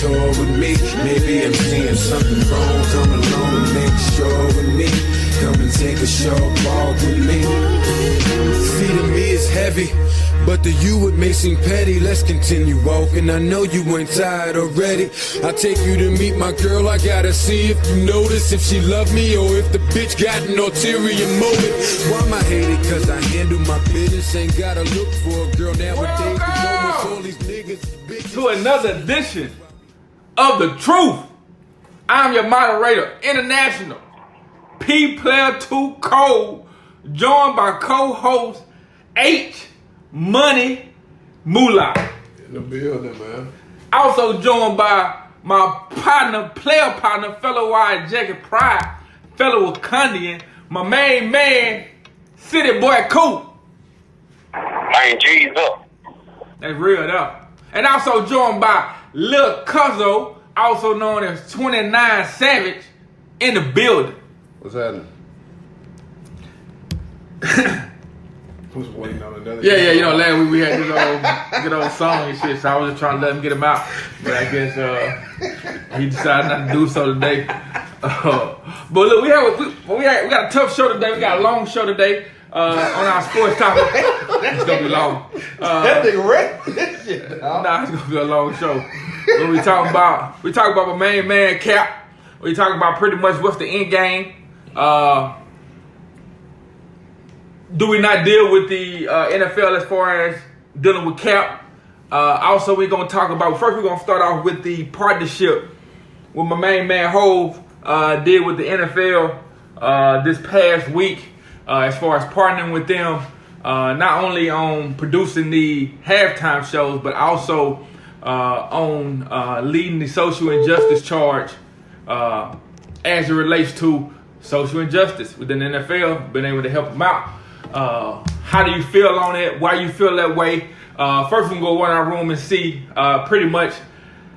sure with me. Maybe I'm seeing something wrong. Come along and make sure with me. Come and take a short walk with me. See, to me it's heavy, but to you it may seem petty. Let's continue walking. I know you ain't tired already. I take you to meet my girl. I gotta see if you notice if she love me or if the bitch got an ulterior motive. Why am I hated? Cause I handle my business. Ain't gotta look for a girl nowadays. Cause almost all these niggas bitches. To another edition of The Truth. I'm your moderator, international P Player 2 Cole, joined by co-host H Money Moolah. In the building, man. Also joined by my player partner, fellow wide jacket pride, fellow Wakandian, my main man, City Boy Cool. Man, G's up. That's real though. And also joined by Lil Cuzzo, also known as 29 Savage, in the building. What's happening? Who's waiting on another? Yeah, you know, last week we had this good old song and shit, so I was just trying to let him get him out. But I guess he decided not to do so today. But look, we got a tough show today. We got a long show today on our sports topic. It's gonna be long. That nigga ready this shit, dog. Nah, it's gonna be a long show. What we talking about? We talking about my main man Cap. We talking about pretty much what's the end game. Do we not deal with the NFL as far as dealing with Cap? Also, we're going to talk about, first we're going to start off with the partnership with my main man Hove did with the NFL this past week as far as partnering with them, not only on producing the halftime shows, but also on leading the social injustice charge as it relates to social injustice within the NFL, been able to help them out. How do you feel on it? Why you feel that way? First, we can go in our room and see pretty much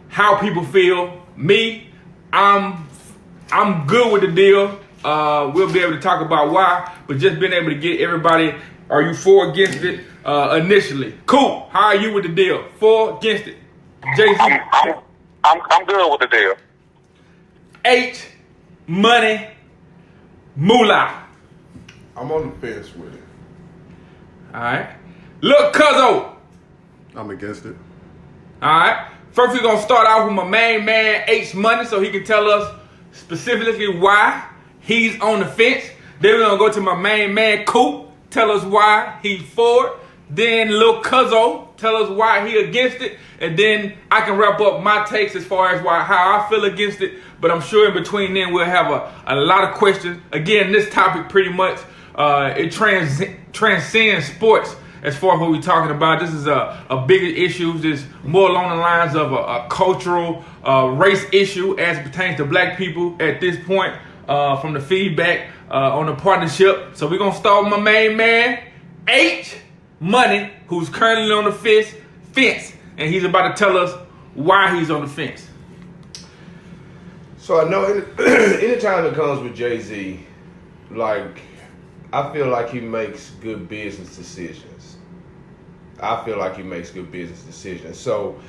how people feel. Me, I'm good with the deal. We'll be able to talk about why, but just being able to get everybody, are you for or against it initially? Cool. How are you with the deal? For, against it? Jay-Z? I'm good with the deal. H Money Moolah. I'm on the fence with it. Alright. Look, Cuzzo. I'm against it. Alright. First, we're going to start off with my main man, H Money, so he can tell us specifically why he's on the fence. Then we're going to go to my main man, Coop, tell us why he's for it. Then Lil Cuzzo, tell us why he against it. And then I can wrap up my takes as far as how I feel against it. But I'm sure in between then we'll have a lot of questions. Again, this topic pretty much, it transcends sports as far as what we're talking about. This is a bigger issue. It's more along the lines of a cultural race issue as it pertains to black people at this point from the feedback on the partnership. So we're going to start with my main man, H Money, who's currently on the fence, and he's about to tell us why he's on the fence. So I know anytime it comes with Jay-Z, like, I feel like he makes good business decisions. So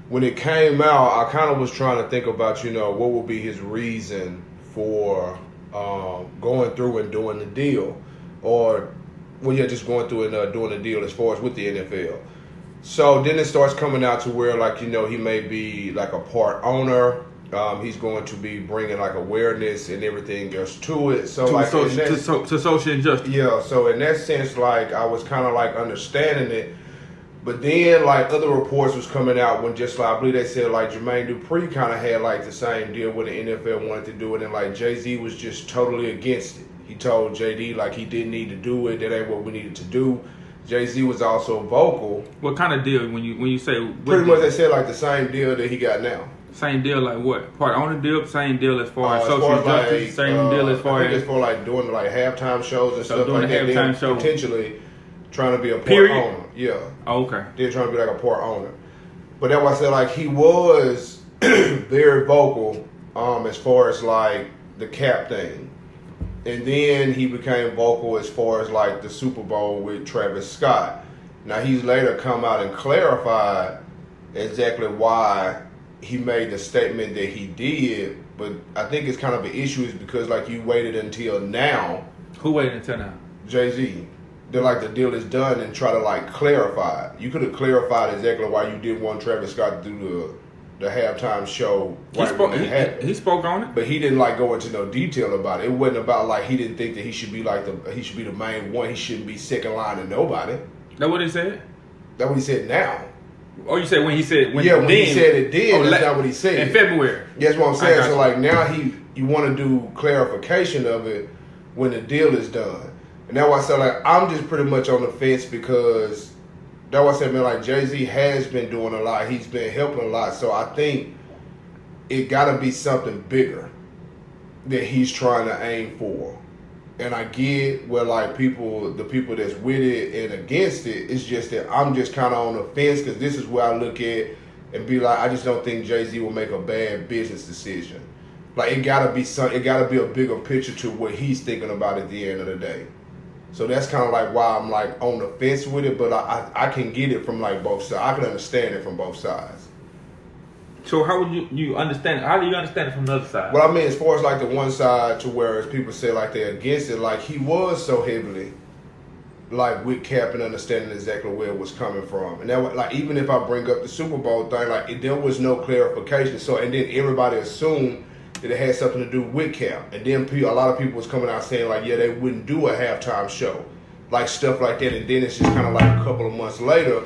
when it came out, I kind of was trying to think about, what would be his reason for going through and doing the deal, or just going through and doing the deal as far as with the NFL. So then it starts coming out to where, like, he may be like a part owner. He's going to be bringing like awareness and everything else to it. So to social injustice. Yeah. So in that sense, like, I was kind of like understanding it. But then, like, other reports was coming out when just like, I believe they said like Jermaine Dupri kind of had like the same deal with the NFL wanted to do it, and like Jay-Z was just totally against it. He told JD like he didn't need to do it. That ain't what we needed to do. Jay-Z was also vocal. What kind of deal when you say? Pretty much they said like the same deal that he got now. Same deal like what? Part owner deal? Same deal as far as social justice? Like, same deal as far as for like doing like halftime shows and stuff doing like the that. Halftime show. Potentially trying to be a part owner. Yeah. Oh, okay. They're trying to be like a part owner. But that's why I said like he was very vocal as far as like the cap thing. And then he became vocal as far as like the Super Bowl with Travis Scott. Now he's later come out and clarified exactly why he made the statement that he did, but I think it's kind of an issue is because like you waited until now. Who waited until now? Jay-Z. They're like the deal is done and try to like clarify it. You could have clarified exactly why you didn't want Travis Scott to do the halftime show. He spoke on it, but he didn't like go into no detail about it. It wasn't about like he didn't think that he should be like he should be the main one. He shouldn't be second line to nobody. That what he said? That's what he said now. Oh, you said when he said when? Yeah, when he said it then. That's not what he said in February. That's what I'm saying. So like now you want to do clarification of it when the deal is done. And that's why I said, like, I'm just pretty much on the fence because that's why I said, man, like, Jay-Z has been doing a lot. He's been helping a lot. So I think it got to be something bigger that he's trying to aim for. And I get where, like, the people that's with it and against it, it's just that I'm just kind of on the fence because this is where I look at and be like, I just don't think Jay-Z will make a bad business decision. Like, it got to be a bigger picture to what he's thinking about at the end of the day. So that's kind of like why I'm like on the fence with it, but I can get it from like both sides. I can understand it from both sides. So how would you understand it? How do you understand it from the other side? Well, I mean, as far as like the one side to where as people say like they're against it, like he was so heavily like with Cap and understanding exactly where it was coming from. And that like even if I bring up the Super Bowl thing, like there was no clarification. So and then everybody assumed that it had something to do with Cap. And then a lot of people was coming out saying like, yeah, they wouldn't do a halftime show. Like stuff like that. And then it's just kind of like a couple of months later,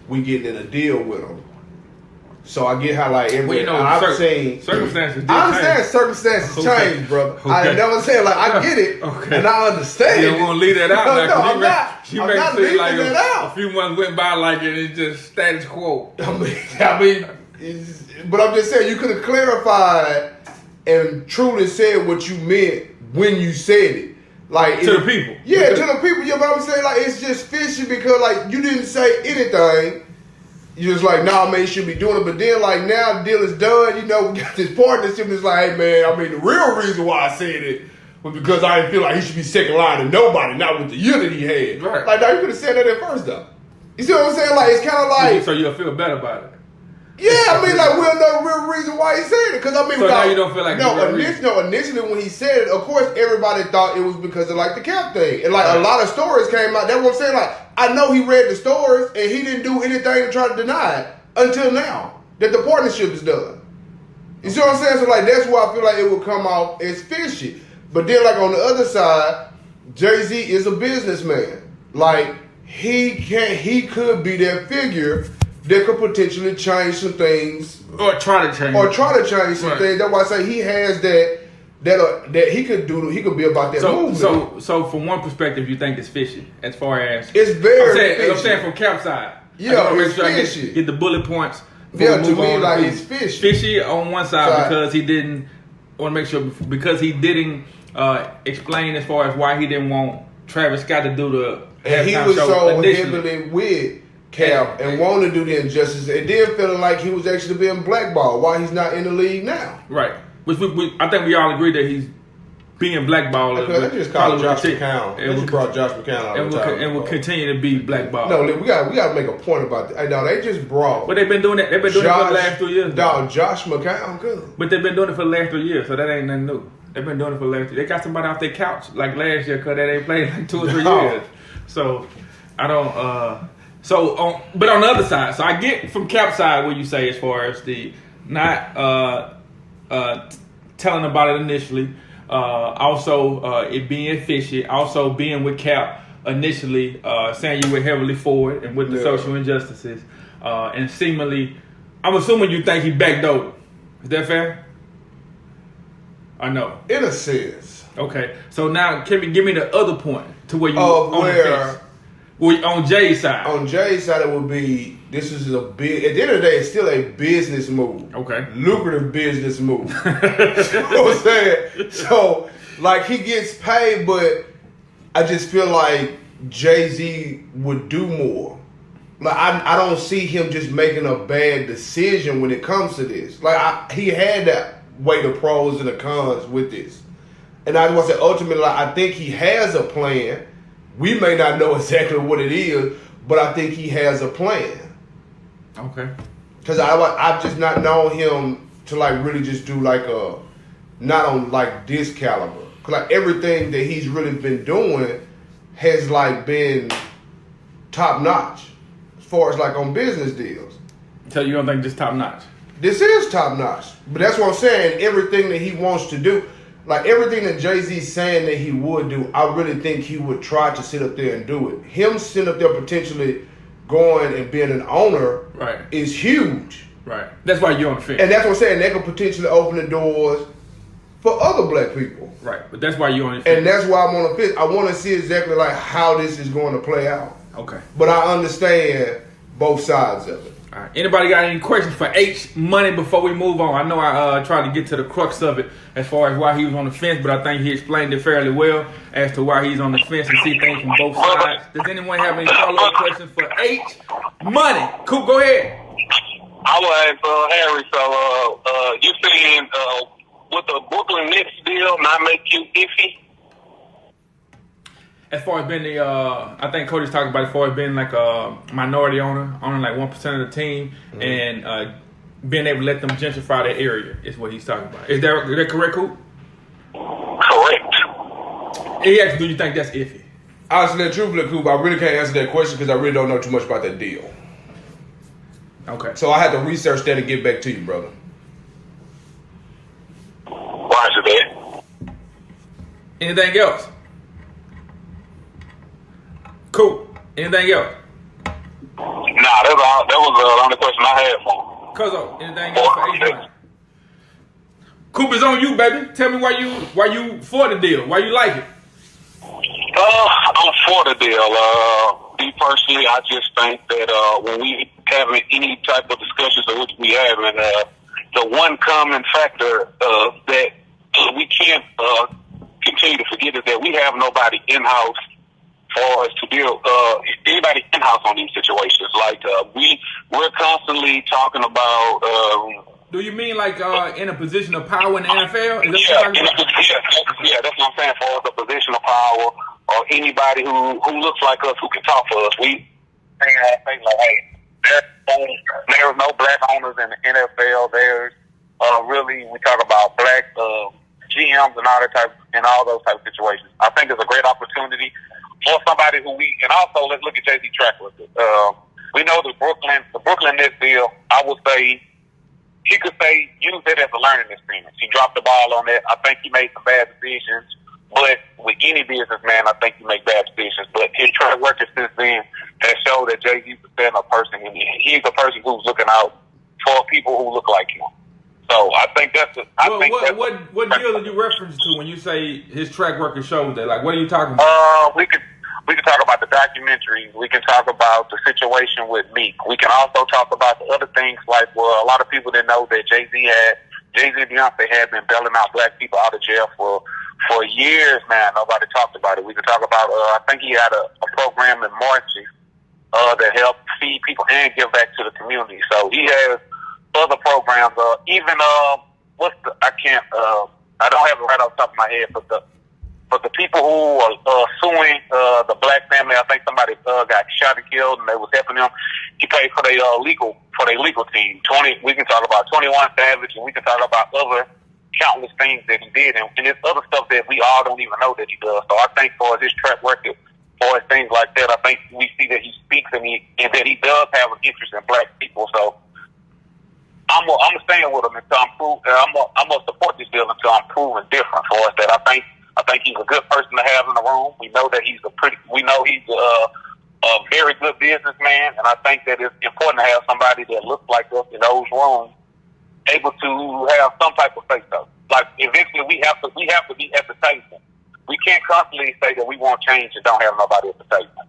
we getting in a deal with them. So I get how like I'm saying circumstances. I understand circumstances change, brother. Okay. I never say like I get it, and I understand. You don't want to leave that out. No, I'm not. You I'm make not it seem leaving like that out. a few months went by like it's just status quo. I mean, but I'm just saying you could have clarified and truly said what you meant when you said it. Like to the people. Yeah, to the people. You know what I'm saying? Like it's just fishy because like you didn't say anything. You just like, nah, man, you should be doing it. But then, like, now the deal is done. You know, we got this partnership. It's like, hey, man, I mean, the real reason why I said it was because I didn't feel like he should be second line to nobody, not with the year that he had. Right. Like, now you could have said that at first, though. You see what I'm saying? Like, it's kind of like. So you'll feel better about it. Yeah, I mean, like, we'll know the real reason why he said it. Because, I mean, so now you don't feel like initially when he said it, of course, everybody thought it was because of, like, the Cap thing. And, like, a lot of stories came out. That's what I'm saying. Like, I know he read the stories, and he didn't do anything to try to deny it until now that the partnership is done. You see what I'm saying? So, like, that's why I feel like it will come out as fishy. But then, like, on the other side, Jay-Z is a businessman. Like, he could be that figure that could potentially change some things. Or try to change some things. That's why I say he has that he could do. He could be about that movement. So from one perspective, you think it's fishy as far as it's very fishy. I'm saying from Cap side. Yeah, it's fishy. Get the bullet points. Yeah, to me, like it's fishy. Fishy on one side because he didn't. I want to make sure because he didn't explain as far as why he didn't want Travis Scott to do the halftime show. He was so heavily with Cap and wanted to do the injustice, and then feeling like he was actually being blackballed. Why he's not in the league now? Right. Which I think we all agree that he's being blackballed. They just called Josh McCown. They just brought Josh McCown out and will continue to be blackballed. No, we got to make a point about that. Hey, no, they just brought. But they've been doing it. They've been doing it for the last 3 years. Dog, Josh McCown, good. But they've been doing it for the last 3 years, so that ain't nothing new. They've been doing it for the last. They got somebody off their couch like last year because they ain't played like 2 or 3 years. So I don't. But on the other side, so I get from Cap side what you say as far as the not telling about it initially. Also, it being fishy. Also, being with Cap initially, saying you were heavily for it and with the social injustices. And seemingly, I'm assuming you think he backdoored. Is that fair? I know. In a sense. Okay. So now, give me the other point to where you on the fence. Well, on Jay's side. On Jay's side, it would be, this is a big, at the end of the day, it's still a business move. Okay. Lucrative business move. You know what I'm saying? So, like, he gets paid, but I just feel like Jay-Z would do more. Like, I don't see him just making a bad decision when it comes to this. Like, he had to weigh the pros and the cons with this. And I want to say, ultimately, like, I think he has a plan. We may not know exactly what it is, but I think he has a plan. Okay. Because I've just not known him to like really just do like not on like this caliber. Cause like everything that he's really been doing has like been top notch as far as like on business deals. So you don't think this top notch? This is top notch. But that's what I'm saying. Everything that he wants to do, like everything that Jay-Z's saying that he would do, I really think he would try to sit up there and do it. Him sitting up there potentially going and being an owner right. is huge. Right. That's why you're on the fence. And that's what I'm saying. That could potentially open the doors for other black people. Right. But that's why you're on the fence. And that's why I'm on the fence. I want to see exactly like how this is going to play out. Okay. But I understand both sides of it. All right. Anybody got any questions for H Money before we move on? I know I tried to get to the crux of it as far as why he was on the fence, but I think he explained it fairly well as to why he's on the fence and see things from both sides. Does anyone have any follow-up questions for H Money? Cool, go ahead. I was Harry. So you saying with the Brooklyn Nets deal not make you iffy? As far as being the, I think Cody's talking about as far as being like a minority owner, owning like 1% of the team, and being able to let them gentrify that area is what he's talking about. Is that correct, Coop? Correct. He asked, do you think that's iffy? Honestly, truthfully, Coop, I really can't answer that question because I really don't know too much about that deal. Okay. So I had to research that and get back to you, brother. Roger that. Anything else? Cool. Anything else? Nah, that was the only question I had for him. Cuzzo, anything else for H Money? Coop is on you, baby. Tell me why you for the deal. Why you like it? I'm for the deal. Me personally, I just think that when we having any type of discussions of which we having, the one common factor that we can't continue to forget is that we have nobody in-house for us to deal anybody in-house on these situations. Like we're constantly talking about. Do you mean like in a position of power in the NFL? Is that Yeah, what you're talking about? yeah, that's what I'm saying. For the position of power or anybody who looks like us who can talk for us, we think like, hey, there's no black owners in the NFL. There's really we talk about black GMs and all those type of situations. I think it's a great opportunity for somebody who we and also let's look at Jay-Z track record. We know the Brooklyn Nets deal. I would say. He could say, use it as a learning experience. He dropped the ball on that. I think he made some bad decisions. But with any businessman, I think you make bad decisions. But his track record since then has shown that Jay-Z's a stand-up person. And he's a person who's looking out for people who look like him. So I think that's what deal did you reference to when you say his track record shows that? Like, what are you talking about? We can talk about the documentaries. We can talk about the situation with Meek. We can also talk about the other things like, well, a lot of people didn't know that Jay-Z and Beyonce had been bailing out black people out of jail for years now. Nobody talked about it. We can talk about, I think he had a program in March that helped feed people and give back to the community. So he has other programs. I don't have it right off the top of my head, but the people who are suing the black family, I think somebody got shot and killed, and they was helping them. He paid for their legal team. We can talk about 21 Savage, and we can talk about other countless things that he did, and there's other stuff that we all don't even know that he does. So I think for his track record, for things like that, I think we see that he speaks and that he does have an interest in black people. So I'm staying with him until I'm proved. I'm gonna support this deal until I'm proven different for us. That I think he's a good person to have in the room. We know that he's a very good businessman, and I think that it's important to have somebody that looks like us in those rooms, able to have some type of say so. Like eventually, we have to be at the table. We can't constantly say that we want change and don't have nobody at the table.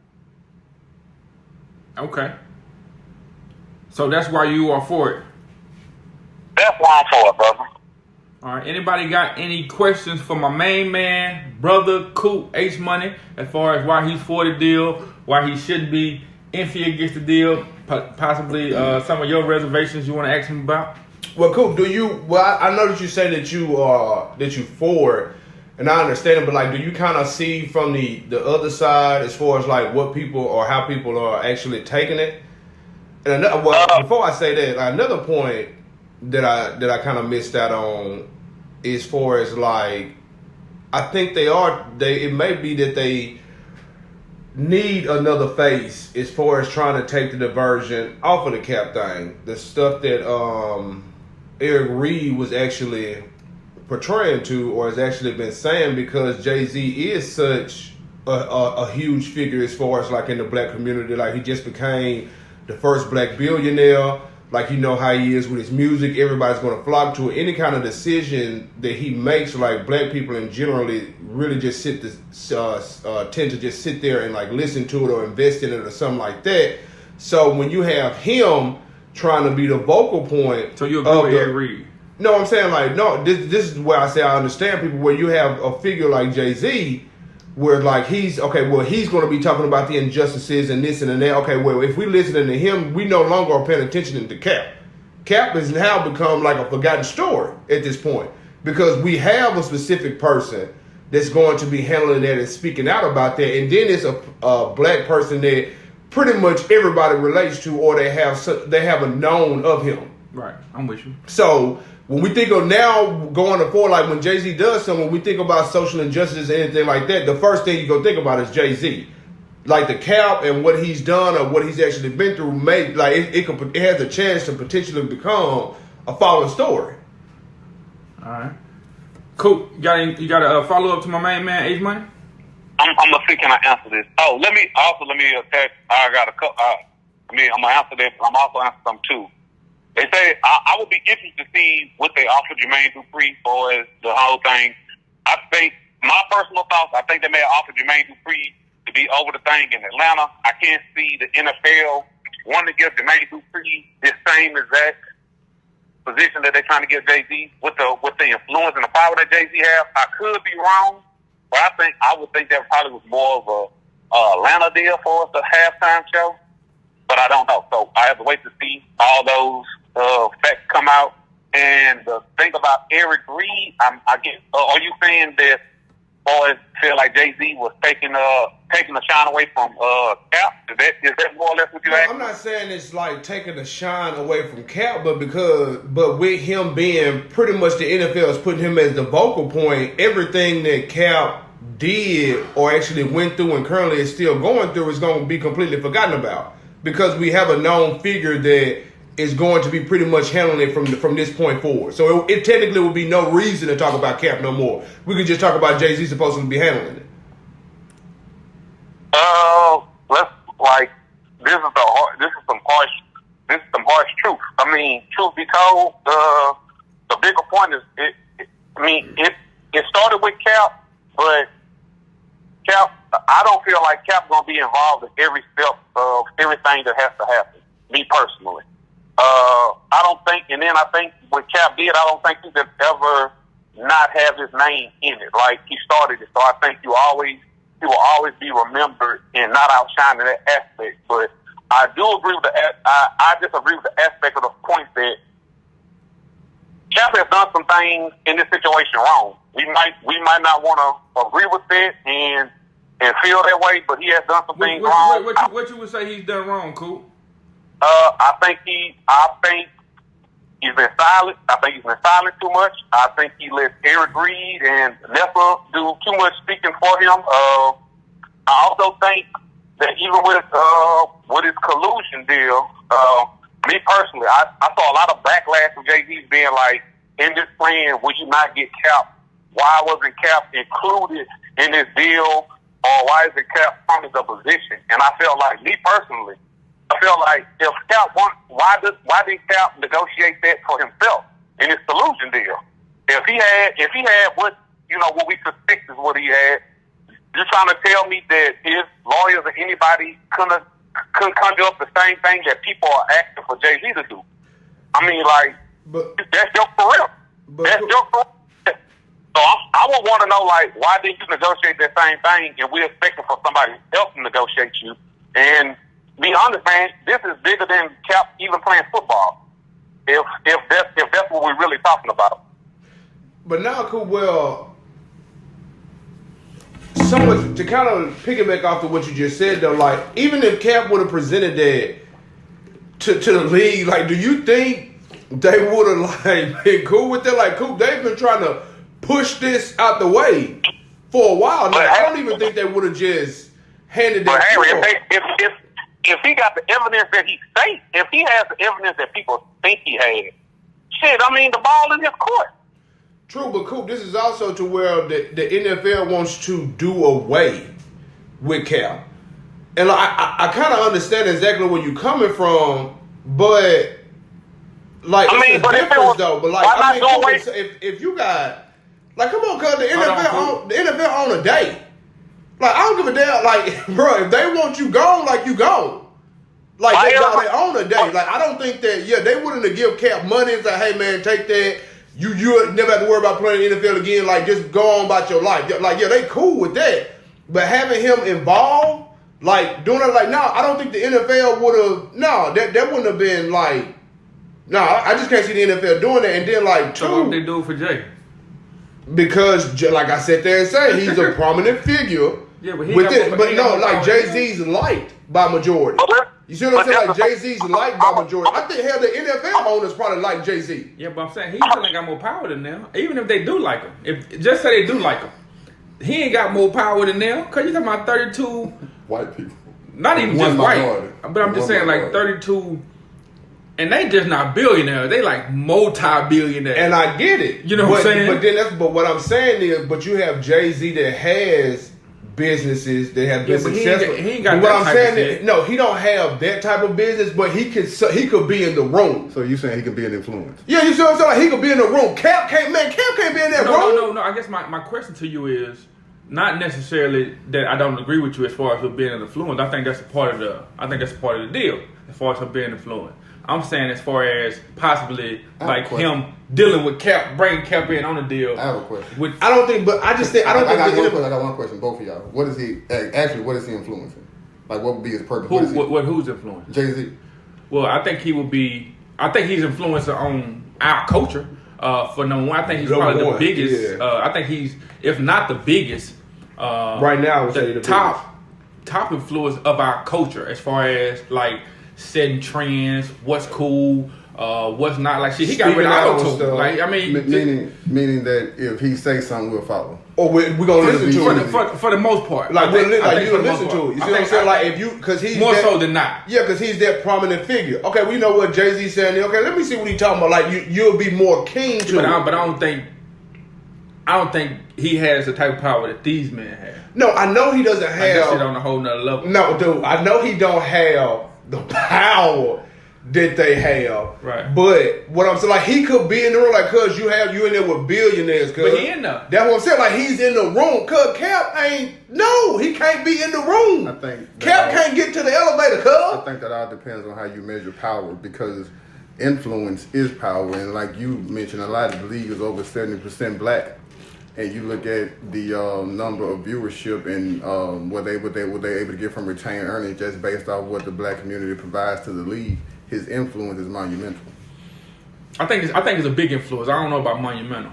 Okay. So that's why you are for it. That's why I'm for it, brother. All right. Anybody got any questions for my main man, brother Coop H Money, as far as why he's for the deal, why he shouldn't be iffy against the deal, possibly some of your reservations you want to ask him about? Well, Coop, I know that you say that you for it, and I understand it, but like, do you kind of see from the other side as far as like what people or how people are actually taking it? And well, before I say that, like, another point that I kind of missed out on, as far as like, I think it may be that they need another face as far as trying to take the diversion off of the Cap thing. The stuff that Eric Reed was actually portraying to, or has actually been saying, because Jay-Z is such a huge figure as far as like in the black community. Like, he just became the first black billionaire. Like, you know how he is with his music. Everybody's going to flock to it. Any kind of decision that he makes, like, black people in generally really just tend to just sit there and like listen to it or invest in it or something like that. So when you have him trying to be the vocal point, so you agree with Eric Reed? No, I'm saying like, no. This is where I say I understand people. Where you have a figure like Jay-Z, where like he's going to be talking about the injustices and this and that. Okay, well, if we listening to him, we no longer are paying attention to Cap. Cap has now become like a forgotten story at this point, because we have a specific person that's going to be handling that and speaking out about that, and then it's a black person that pretty much everybody relates to, or they have a known of him. Right, I'm with you. So when we think of now going forward, like when Jay-Z does something, when we think about social injustice and anything like that, the first thing you go think about is Jay-Z. Like the Cap and what he's done or what he's actually been through, it has a chance to potentially become a fallen story. All right, cool. You got a follow up to my main man, H Money? I'm gonna see, can I answer this? Oh, let me attack. I got a couple. I'm gonna answer this, but I'm also answer some too. They say I would be interested to see what they offer Jermaine Dupri for as the whole thing. I think my personal thoughts. I think they may offer Jermaine Dupri to be over the thing in Atlanta. I can't see the NFL wanting to give Jermaine Dupri this same exact position that they're trying to give Jay-Z with the influence and the power that Jay-Z have. I could be wrong, but I would think that probably was more of a Atlanta deal for us, the halftime show. But I don't know. So I have to wait to see all those facts come out. And the thing about Eric Reed, I guess, are you saying that boys feel like Jay-Z was taking the shine away from Cap? Is that more or less what you asked? I'm not saying it's like taking the shine away from Cap, but with him being pretty much the NFL is putting him as the vocal point, everything that Cap did or actually went through and currently is still going through is going to be completely forgotten about, because we have a known figure that is going to be pretty much handling it from this point forward. So it technically would be no reason to talk about Cap no more. We could just talk about Jay-Z supposed to be handling it. This is some harsh truth. I mean, truth be told, the bigger point is it started with Cap, but Cap, I don't feel like Cap's gonna be involved in every step of everything that has to happen. Me personally. I don't think, and then I think what Cap did, I don't think he could ever not have his name in it. Like, he started it, so I think he will always be remembered and not outshining that aspect. But I do agree with I disagree with the aspect of the point that Cap has done some things in this situation wrong. We might not want to agree with it and feel that way, but he has done some things wrong. What you would say he's done wrong, Coop? I think he's been silent. I think he's been silent too much. I think he let Eric Reed and Nessa do too much speaking for him. I also think that even with his collusion deal, me personally, I saw a lot of backlash from Jay-Z being like, in this plan, would you not get Cap? Why wasn't Cap included in this deal? Or why is the Cap funding the position? And I felt like, me personally, if Cap why did Cap negotiate that for himself in his collusion deal? If he had what we suspect is what he had, you're trying to tell me that his lawyers or anybody couldn't conjure up the same thing that people are asking for Jay-Z to do? I mean, that's your career. That's your career. So I would want to know, like, why didn't you negotiate that same thing and we're expecting for somebody else to negotiate you? And be honest, man, this is bigger than Cap even playing football. If that's what we're really talking about. But now, well, so much to kind of piggyback off of what you just said, though. Like, even if Cap would have presented that, to the league, like, do you think they would have like been cool with it? Like, Coop, they've been trying to push this out the way for a while now. I don't even think they would have just handed But that Harry, to him. if he got the evidence that he thinks, if he has the evidence that people think he has, shit, I mean, the ball in his court. True, but Coop, this is also to where the NFL wants to do away with Cap. And like, I kind of understand exactly where you're coming from, but like, I mean, it's but a if it difference was- though. But like, why I mean, not go Coop, if you got, like, come on, cuz the NFL on a day. Like, I don't give a damn. Like, bro, if they want you gone, like, you gone. Like, they own a day. Like, I don't think that, they wouldn't have give Cap money and say, hey, man, take that. You never have to worry about playing in the NFL again. Like, just go on about your life. Like, they cool with that. But having him involved, like, doing it, like, no, I don't think the NFL would have, no, that wouldn't have been, like, no, I just can't see the NFL doing that. And then, like, So what would they do for Jay? because, like I sat there and say, he's a prominent figure. Yeah, but he with got it. more- But he got no, more like power Jay-Z's liked by majority. You see what I'm saying? Like Jay-Z's liked by majority. I think hell the NFL owners probably like Jay-Z. Yeah, but I'm saying he still ain't got more power than them. Even if they do like him, if just say they do like him, he ain't got more power than them. Cause you talking about 32, White people. not even One just white, minority. but I'm just One saying like minority. 32, and they just not billionaires. They like multi-billionaires. And I get it. You know what I'm saying? But what I'm saying is, but you have Jay-Z that has businesses that have been Yeah, but he successful. ain't got But what that I'm type of saying shit. is, no, he don't have that type of business, but he could be in the room. So you saying he can be an influence? Yeah, you see what I'm saying? Like, he could be in the room. Cap can't be in that room. No. I guess my question to you is not necessarily that I don't agree with you as far as him being an influence. I think that's a part of the deal as far as him being influenced. I'm saying as far as possibly I have like a question. him dealing with Cap, bringing Cap in on the deal. I have a question. With I don't think, but I just think I don't I think got one question, both of y'all. What is he actually? What is he influencing? Like, what would be his purpose? who's influenced? Jay-Z. Well, I think he would be. I think he's influencer on our culture. For number one, I think he's Number probably one, the biggest. yeah. I think he's, if not the biggest, right now I would say the top influence of our culture as far as like setting trends, what's cool, what's not. Like shit, he got rid Speaking of out on auto-tune. stuff. Like I mean, Meaning that if he say something, we'll follow. Or we gonna listen to it. for the most part, Like, I think- we'll, I like think you for the listen most to part. it. You I see what I'm think- saying? I Like, think if you, because he's more that, so than not. Yeah, because he's that prominent figure. Okay, we know what Jay-Z saying. Okay, let me see what he's talking about. Like, you'll be more keen to But it. I don't think he has the type of power that these men have. No, I know he doesn't Like that shit have. on a whole nother level. No, dude, I know he don't have the power that they have. Right. But what I'm saying, like, he could be in the room, like, cuz you in there with billionaires, cuz. But he in there. That's what I'm saying. Like, he's in the room. Cuz Cap ain't. No, he can't be in the room. I think Cap can't get to the elevator, I cuz. think that all depends on how you measure power, because influence is power, and like you mentioned, a lot of the league is over 70% black, and you look at the number of viewership and what they able to get from retained earnings just based off what the black community provides to the league. His influence is monumental. I think it's a big influence. I don't know about monumental.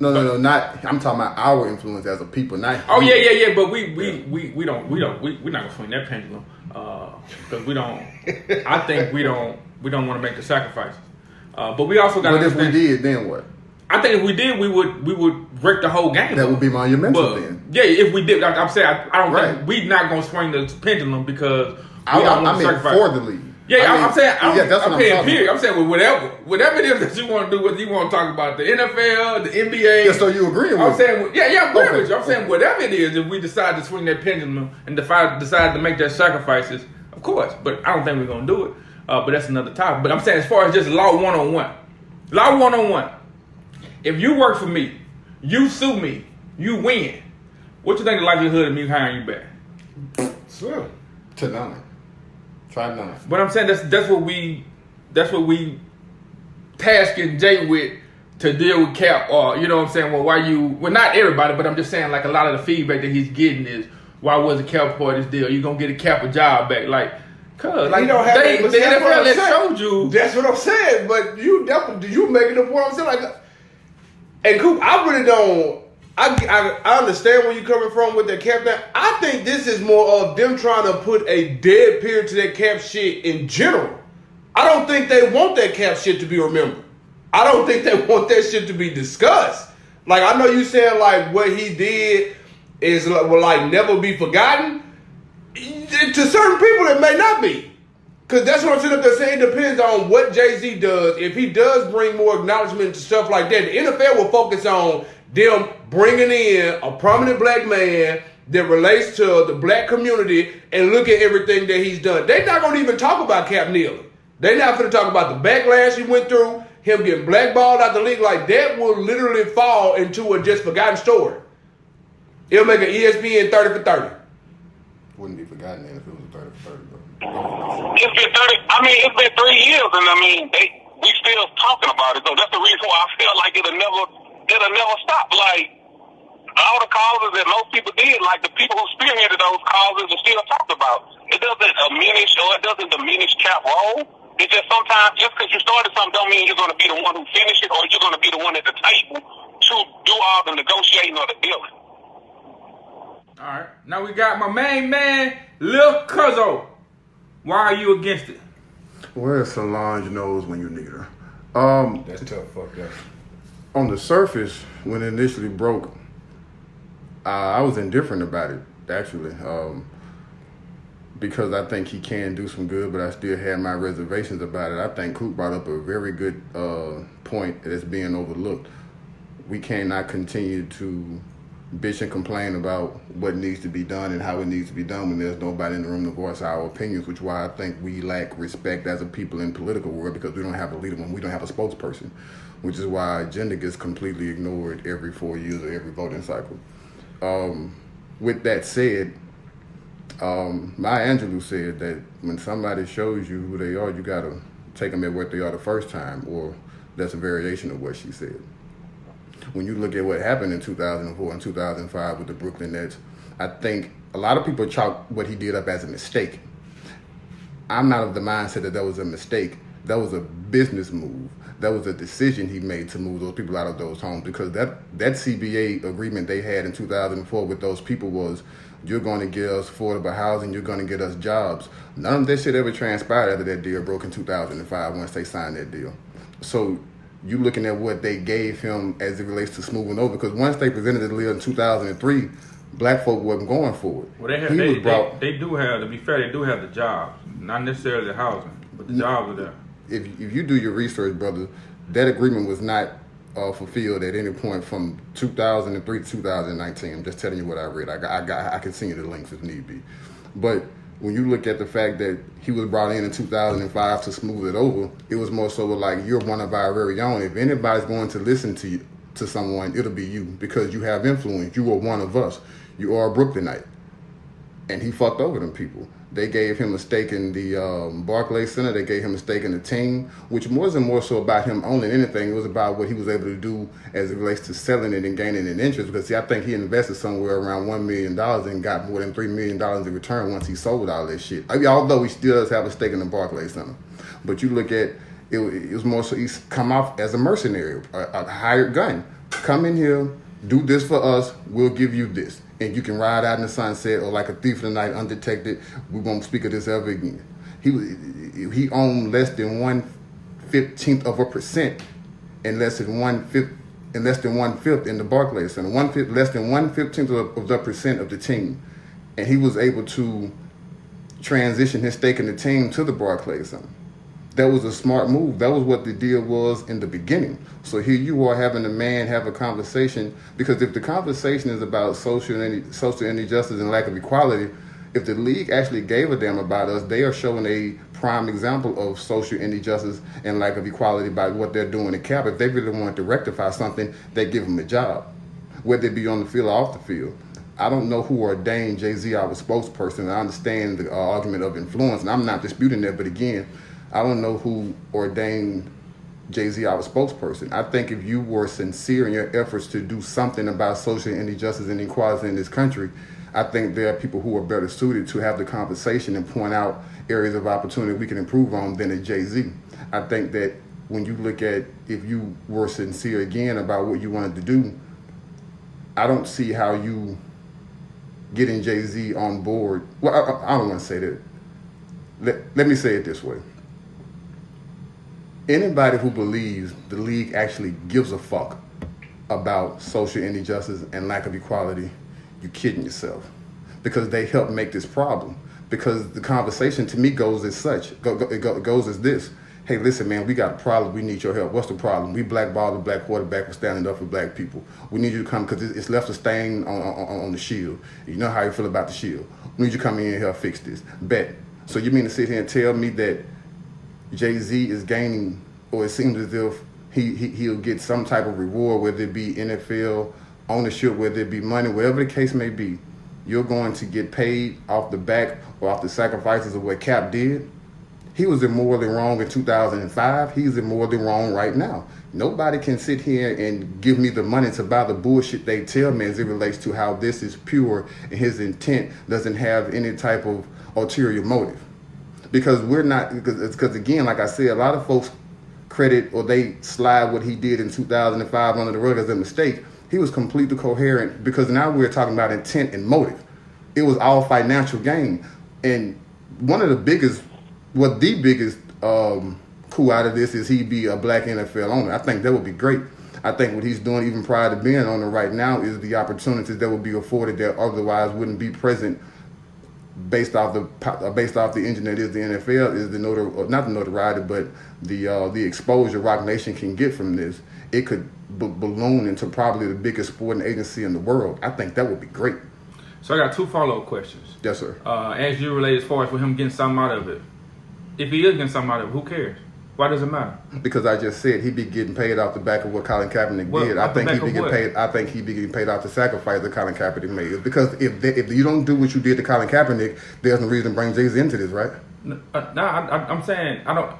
No, not. I'm talking about our influence as a people, not. Oh yeah. But we're not gonna swing that pendulum because we don't. I think we don't want to make the sacrifices. But we also got. But if we did, then what? I think if we did, we would wreck the whole game. That would be monumental But, then. yeah, if we did, I'm saying I don't Right. think we not gonna swing the pendulum because we I don't want to mean, sacrifice. for the league. Yeah, I mean, I'm saying yeah, that's what I'm saying talking period. about. I'm saying with whatever it is that you want to do, whether you want to talk about the NFL, the NBA. Yeah, so you agree with I'm me? saying I'm agreeing Okay, with you. I'm saying whatever it is, if we decide to swing that pendulum and decide to make that sacrifices, of course. But I don't think we're gonna do it. But that's another topic. But I'm saying as far as just law 101, if you work for me, you sue me, you win. What you think the likelihood of me hiring you back? Sure. To none. Try none. But I'm saying that's what we tasking Jay with to deal with Cap, or you know what I'm saying. Well, not everybody, but I'm just saying like a lot of the feedback that he's getting is why wasn't Cap part of this deal? You gonna get a Cap a job back, like. Cause like He don't have the it, but see, that's what NFL I'm that saying. showed you. That's what I'm saying. But you making the point. I'm saying, like, and Coop, I really don't. I understand where you're coming from with that Cap thing. I think this is more of them trying to put a dead period to that Cap shit in general. I don't think they want that Cap shit to be remembered. I don't think they want that shit to be discussed. Like, I know you saying, like, what he did will, like, never be forgotten. To certain people, it may not be. Because that's what I'm sitting up there saying. It depends on what Jay-Z does. If he does bring more acknowledgement to stuff like that, the NFL will focus on them bringing in a prominent black man that relates to the black community and look at everything that he's done. They're not going to even talk about Cap kneeling. They're not going to talk about the backlash he went through, him getting blackballed out the league. Like, that will literally fall into a just forgotten story. It'll make an ESPN 30 for 30. Wouldn't be forgotten then if it was a 30 for 30, though. It's been 30. I mean, it's been 3 years, and I mean, we still talking about it. So that's the reason why I feel like it'll never stop. Like, all the causes that most people did, like the people who spearheaded those causes, are still talked about. It doesn't diminish Cap role. It's just sometimes, just because you started something don't mean you're going to be the one who finished it, or you're going to be the one at the table to do all the negotiating or the dealing. All right. Now we got my main man, Lil Cuzzo. Why are you against it? Well, Solange knows when you need her. That's tough. Fuck that. On the surface, when it initially broke, I was indifferent about it, actually, because I think he can do some good, but I still had my reservations about it. I think Coop brought up a very good point that's being overlooked. We cannot continue to bitch and complain about what needs to be done and how it needs to be done when there's nobody in the room to voice our opinions, which is why I think we lack respect as a people in the political world, because we don't have a leader when we don't have a spokesperson, which is why our agenda gets completely ignored every 4 years or every voting cycle. With that said, Maya Angelou said that when somebody shows you who they are, you gotta take them at what they are the first time, or that's a variation of what she said. When you look at what happened in 2004 and 2005 with the Brooklyn Nets, I think a lot of people chalk what he did up as a mistake. I'm not of the mindset that was a mistake. That was a business move. That was a decision he made to move those people out of those homes, because that CBA agreement they had in 2004 with those people was, you're going to get us affordable housing, you're going to get us jobs. None of that shit ever transpired after that deal broke in 2005 once they signed that deal. So you looking at what they gave him as it relates to smoothing over, because once they presented the deal in 2003, black folk wasn't going for it. Well, they do have, to be fair, they do have the jobs, not necessarily the housing, but the jobs are there. If you do your research, brother, that agreement was not fulfilled at any point from 2003 to 2019. I'm just telling you what I read. I can send you the links if need be. But when you look at the fact that he was brought in 2005 to smooth it over, it was more so like, you're one of our very own. If anybody's going to listen to you, to someone, it'll be you, because you have influence. You are one of us. You are a Brooklynite. And he fucked over them people. They gave him a stake in the Barclays Center. They gave him a stake in the team, which wasn't more so about him owning anything. It was about what he was able to do as it relates to selling it and gaining an interest. Because, see, I think he invested somewhere around $1 million and got more than $3 million in return once he sold all that shit. I mean, although he still does have a stake in the Barclays Center. But you look at, it was more so he's come off as a mercenary, a hired gun. Come in here, do this for us, we'll give you this. And you can ride out in the sunset, or like a thief in the night, undetected. We won't speak of this ever again. He owned less than 1/15% and less than 1/5 in the Barclays Center. Less than 1/15 of the percent of the team, and he was able to transition his stake in the team to the Barclays Center. That was a smart move. That was what the deal was in the beginning. So here you are having a man have a conversation, because if the conversation is about social injustice and lack of equality, if the league actually gave a damn about us, they are showing a prime example of social injustice and lack of equality by what they're doing at Cap. If they really want to rectify something, they give them a job, whether it be on the field or off the field. I don't know who ordained Jay-Z our spokesperson. I understand the argument of influence, and I'm not disputing that, but again, I don't know who ordained Jay-Z our spokesperson. I think if you were sincere in your efforts to do something about social injustice and inequality in this country, I think there are people who are better suited to have the conversation and point out areas of opportunity we can improve on than a Jay-Z. I think that when you look at, if you were sincere again about what you wanted to do, I don't see how you getting Jay-Z on board. Well, I don't want to say that. Let me say it this way. Anybody who believes the league actually gives a fuck about social injustice and lack of equality, you're kidding yourself. Because they help make this problem. Because the conversation to me goes as such. It goes as this. Hey, listen, man, we got a problem. We need your help. What's the problem? We blackballed the black quarterback for standing up for black people. We need you to come because it's left a stain on the shield. You know how you feel about the shield. We need you to come in here and help fix this. Bet. So you mean to sit here and tell me that Jay-Z is gaining, or it seems as if he'll get some type of reward, whether it be NFL ownership, whether it be money, whatever the case may be, you're going to get paid off the back or off the sacrifices of what Cap did? He was immorally wrong in 2005. He's immorally wrong right now. Nobody can sit here and give me the money to buy the bullshit they tell me as it relates to how this is pure and his intent doesn't have any type of ulterior motive. Because we're not, because again, like I said, a lot of folks credit or they slide what he did in 2005 under the rug as a mistake. He was completely coherent because now we're talking about intent and motive. It was all financial gain. And one of the biggest, the biggest coup out of this is he be a black NFL owner. I think that would be great. I think what he's doing even prior to being an owner right now is the opportunities that would be afforded that otherwise wouldn't be present based off the engine that is the NFL, is the not the notoriety, but the exposure Rock Nation can get from this. It could balloon into probably the biggest sporting agency in the world. I think that would be great. So I got 2 follow-up questions. Yes, sir. As you relate as far as for him getting something out of it. If he is getting something out of it, who cares? Why does it matter? Because I just said he'd be getting paid off the back of what Colin Kaepernick did. I think he'd be getting paid. I think he'd be getting paid off the sacrifice that Colin Kaepernick made. Because if you don't do what you did to Colin Kaepernick, there's no reason to bring Jay-Z into this, right? I'm saying I don't.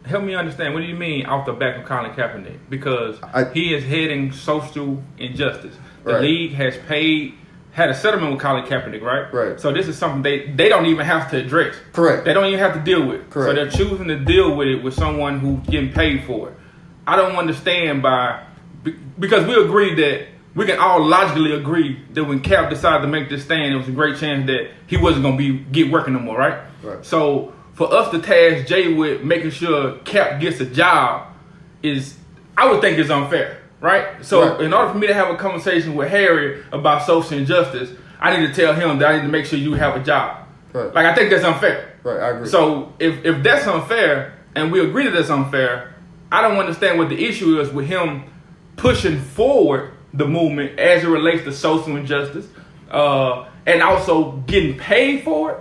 Help me understand. What do you mean off the back of Colin Kaepernick? Because he is heading social injustice. The league has had a settlement with Colin Kaepernick, right? Right. So this is something they don't even have to address. Correct. They don't even have to deal with. Correct. So they're choosing to deal with it with someone who's getting paid for it. I don't understand because we agree that we can all logically agree that when Cap decided to make this stand, it was a great chance that he wasn't going to get working no more, right? Right. So for us to task Jay with making sure Cap gets a job I would think is unfair. Right? So in order for me to have a conversation with Harry about social injustice, I need to tell him that I need to make sure you have a job. Right. Like, I think that's unfair. Right, I agree. So if that's unfair, and we agree that that's unfair, I don't understand what the issue is with him pushing forward the movement as it relates to social injustice, and also getting paid for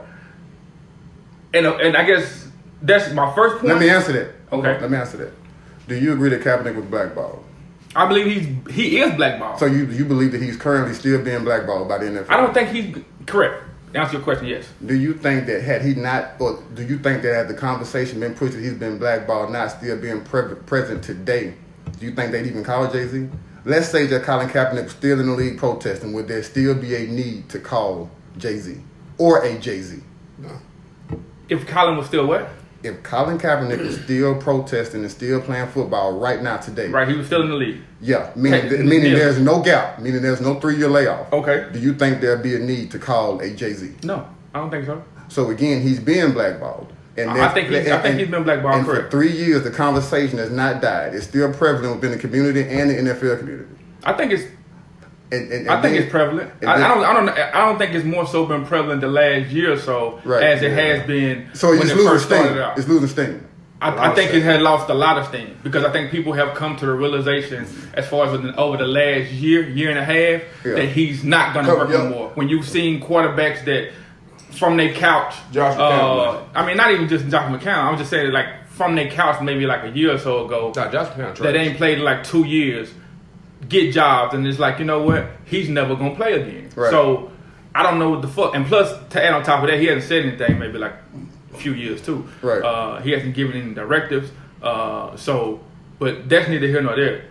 it. And I guess that's my first point. Let me answer that. Okay. Let me answer that. Do you agree that Kaepernick was blackballed? I believe he is blackballed. So you believe that he's currently still being blackballed by the NFL? I don't think he's correct. To answer your question, yes. Do you think that had he not, or do you think that had the conversation been pushed that he's been blackballed, not still being present today, do you think they'd even call Jay-Z? Let's say that Colin Kaepernick was still in the league protesting. Would there still be a need to call Jay-Z or a Jay-Z? No. If Colin was still what? If Colin Kaepernick was still protesting and still playing football right now today. Right, he was still in the league. Yeah, meaning there's no gap, meaning there's no 3-year layoff. Okay. Do you think there'd be a need to call a Jay-Z? No, I don't think so. So again, he's being blackballed. And I think he's been blackballed. And for 3 years, the conversation has not died. It's still prevalent within the community and the NFL community. I think it's. I think it's prevalent. I don't think it's more so been prevalent the last year or so as it has been. So when it's it losing first started steam. out. It's losing steam. I think it had lost a lot of steam because I think people have come to the realization as far as over the last year and a half that he's not going to work anymore. When you've seen quarterbacks that from their couch, Josh McCown. I mean, not even just Josh McCown. I'm just saying like from their couch maybe like a year or so ago Josh McCown that ain't played in like 2 years, get jobs, and it's like, you know what, he's never going to play again. Right. So I don't know what the fuck. And plus, to add on top of that, he hasn't said anything maybe like few years too. Right. He hasn't given any directives. But that's neither here nor there.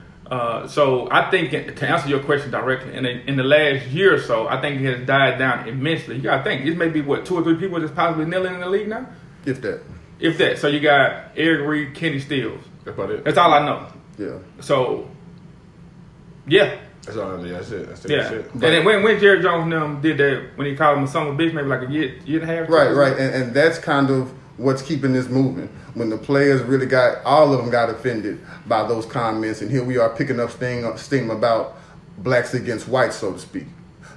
So I think to answer your question directly, in the last year or so, I think it has died down immensely. You gotta think this may be 2 or 3 people that's possibly kneeling in the league now. If that. So you got Eric Reed, Kenny Stills. That's about it. That's all I know. Yeah. So yeah. That's all I know. That's it. That's it. And then when Jerry Jones did that, when he called him a son of a bitch, maybe like a year and a half. Right. And that's kind of what's keeping this moving. When the players really all of them got offended by those comments, and here we are picking up steam about blacks against whites, so to speak.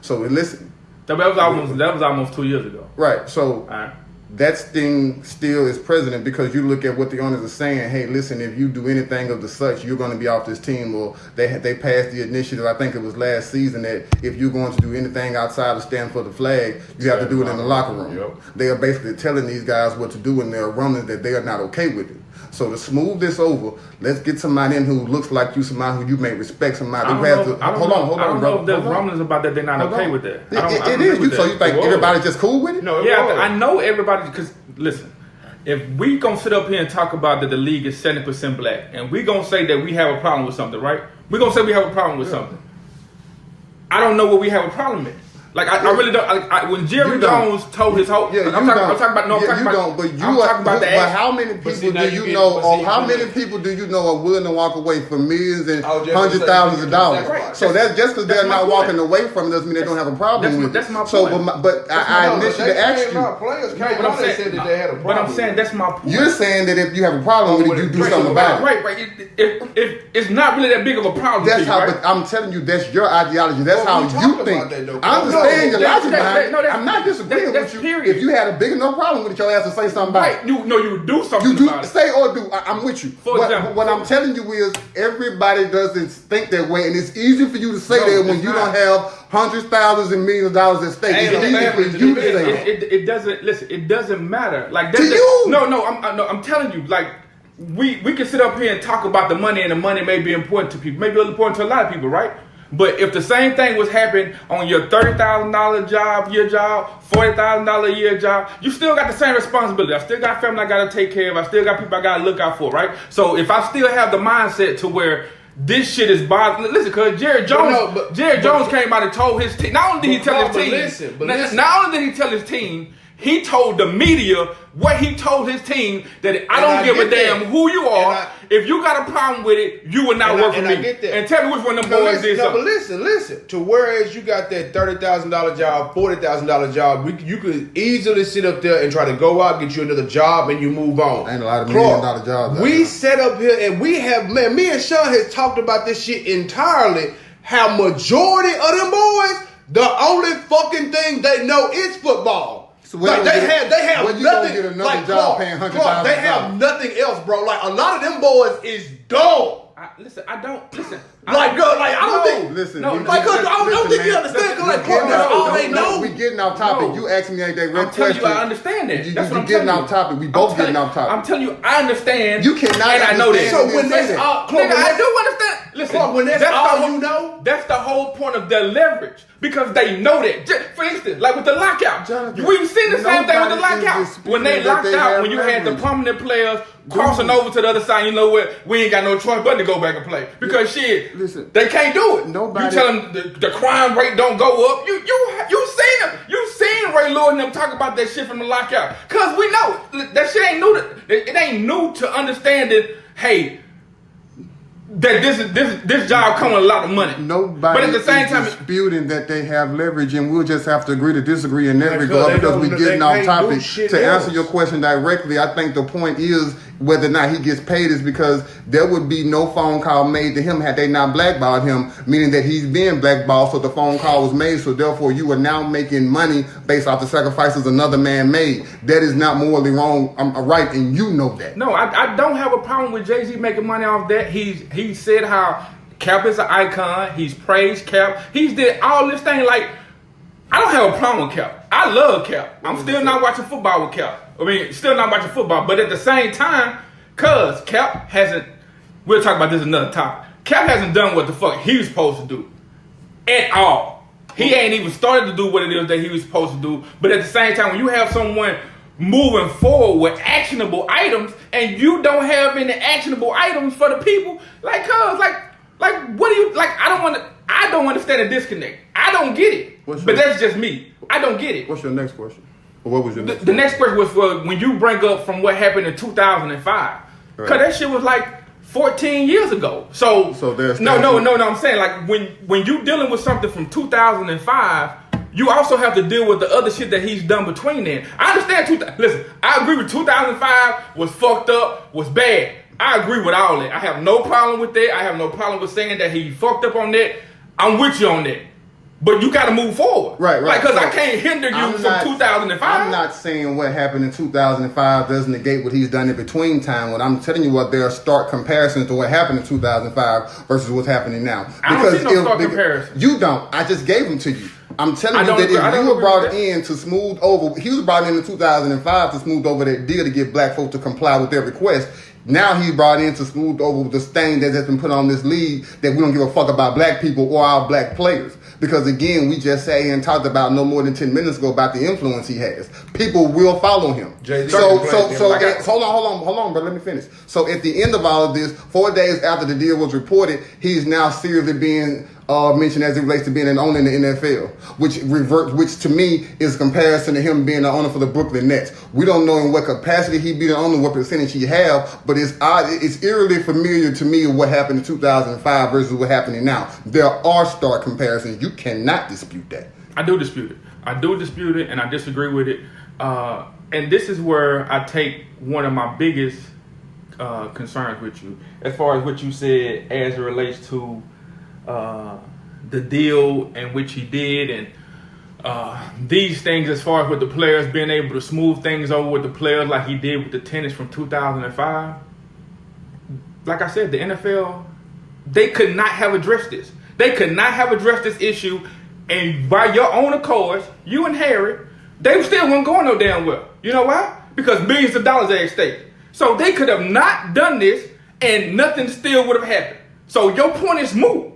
So listen. That was almost 2 years ago. Right. So Right. that thing still is present because you look at what the owners are saying. Hey, listen, if you do anything of the such, you're going to be off this team. Or they passed the initiative. I think it was last season that if you're going to do anything outside of stand for the flag, you have to do it in the locker room. Yep. They are basically telling these guys what to do, and they're running that they are not okay with it. So to smooth this over, let's get somebody in who looks like you, somebody who you may respect, somebody who has to. Hold on, I don't know if there's hold on. rumblings about that they're not okay with that. It is. So you think everybody's just cool with it? No, Yeah, was. I know everybody, because listen, if we gonna sit up here and talk about that the league is 70% black, and we gonna say that we have a problem with something, right? We gonna say we have a problem with something. I don't know what we have a problem with. Like I really don't. When Jerry Jones told his whole, I'm talking about But how many people do you know? Or how many people do you know are willing to walk away for millions and hundreds of thousands of dollars? Right. So that's just because they're not walking away from it doesn't mean they don't have a problem with it. That's my point. So, but I initially asked you. Players came out and said that they had a problem. But I'm saying that's my point. You're saying that if you have a problem with it, you do something about it. Right. If it's not really that big of a problem. That's to you, how. right? But I'm telling you, that's your ideology. That's how we you talked think. about that, though. I understand your logic behind it. that's- I'm not disagreeing that's with you. period. If you had a big enough problem with it, your ass to say something about Right. it. You would do something You do about it. say or do. I'm with you. For example. What I'm telling you is everybody doesn't think that way, and it's easy for you to say No, that when it's you not. don't have hundreds, thousands, and millions of dollars at stake. Ain't It's no easy family for to you do to that. say that. It doesn't listen. It doesn't matter. Like To you. I'm telling you. Like we can sit up here and talk about the money, and the money may be important to people. Maybe important to a lot of people, right? But if the same thing was happening on your $30,000 year job, $40,000 a year job, you still got the same responsibility. I still got family I gotta take care of. I still got people I gotta look out for, right? So if I still have the mindset to where this shit is bothering, listen, because Jerry Jones came out and told his team. Not only did he tell his team, not only did he tell his team, he told the media what he told his team that I don't give a damn who you are. If you got a problem with it, you will not work for me. I get that. And tell me which one of them boys did something. But listen. To whereas you got that $30,000 job, $40,000 job, you could easily sit up there and try to go out, get you another job, and you move on. Ain't a lot of $1 Clark, million jobs. We set up here and we have, man, me and Sean has talked about this shit entirely. How majority of them boys, the only fucking thing they know is football. So Like they have when you nothing. gonna get another Like job Clark, paying $100,000? Clark, they have nothing else, bro. Like a lot of them boys is dumb. I don't listen. Like, girl, like I don't think. Listen, No, you- Like, cause I don't think you man. understand. Cause like, Getting Clark, that's off- all they know. We getting off topic. No. You asked me a direct I'm telling question. you, I understand that. You That's what I'm getting telling off you. topic. We both getting off topic. I'm telling you, I understand. You cannot and I know that. understand So when Say that's that. all, Nigga, I do understand. Listen, Clark, when that's the all whole- you know? That's the whole point of their leverage. Because they know that. For instance, like with the lockout. Jonathan, We've seen the same thing with the nobody is lockout. disputing When they that locked they out, have when you had the leverage. prominent players crossing over to the other side, you know what? We ain't got no choice but to go back and play. Because shit, Listen, they can't do it. nobody- You tell them the crime rate don't go up. You seen them. You seen Ray Lewis and them talk about that shit from the lockout. Cause we know that shit ain't new. It ain't new to understanding. Hey, that this job come with a lot of money. Nobody but at the same is time, disputing that they have leverage, and we'll just have to agree to disagree in that Because regard they because don't- we're they getting off can't topic. do shit To else. answer your question directly, I think the point is whether or not he gets paid is because there would be no phone call made to him had they not blackballed him, meaning that he's being blackballed, so the phone call was made, so therefore you are now making money based off the sacrifices another man made. That is not morally wrong, right, and you know that. no, I don't have a problem with Jay-Z making money off that. He said how Cap is an icon. He's praised Cap. He's did all this thing. Like, I don't have a problem with Cap. I love Cap. I'm still not watching football with Cap. I mean, still not watching football. But at the same time, cause Cap hasn't, we'll talk about this another topic. Cap hasn't done what the fuck he was supposed to do. At all. He ain't even started to do what it is that he was supposed to do. But at the same time, when you have someone moving forward with actionable items and you don't have any actionable items for the people, like, cuz, like, what do you, like, I don't understand the disconnect. I don't get it. What's But your- that's just me. I don't get it. What's your next question? Or what was your next The next question was for when you bring up from what happened in 2005. Because Right. that shit was like 14 years ago. So there's no, I'm saying like when you dealing with something from 2005, you also have to deal with the other shit that he's done between then. I understand. Listen, I agree with 2005 was fucked up, was bad. I agree with all that. I have no problem with that. I have no problem with saying that he fucked up on that. I'm with you on that. But you got to move forward. Right. Like, because So, I can't hinder you from 2005. I'm not saying what happened in 2005 doesn't negate what he's done in between time. What I'm telling you, what there are stark comparisons to what happened in 2005 versus what's happening now. I don't see no stark comparison. You don't. I just gave them to you. I'm telling you that if you were brought in to smooth over, he was brought in 2005 to smooth over that deal to get black folk to comply with their request. Now he's brought in to smooth over the stain that has been put on this league that we don't give a fuck about black people or our black players. Because again, we just sat here and talked about no more than 10 minutes ago about the influence he has. People will follow him. Hold on, but let me finish. So at the end of all of this, 4 days after the deal was reported, he's now seriously being mentioned as it relates to being an owner in the NFL, which to me is a comparison to him being the owner for the Brooklyn Nets. We don't know in what capacity he be the owner, what percentage he have, but it's eerily familiar to me what happened in 2005 versus what's happening now. There are stark comparisons. You cannot dispute that. I do dispute it, and I disagree with it. And this is where I take one of my biggest concerns with you, as far as what you said as it relates to the deal and which he did, and these things as far as with the players being able to smooth things over with the players like he did with the tennis from 2005. Like I said, the NFL, they could not have addressed this. They could not have addressed this issue, and by your own accord, you and Harry, they still weren't going no damn well. You know why? Because millions of dollars are at stake. So they could have not done this, and nothing still would have happened. So your point is moot.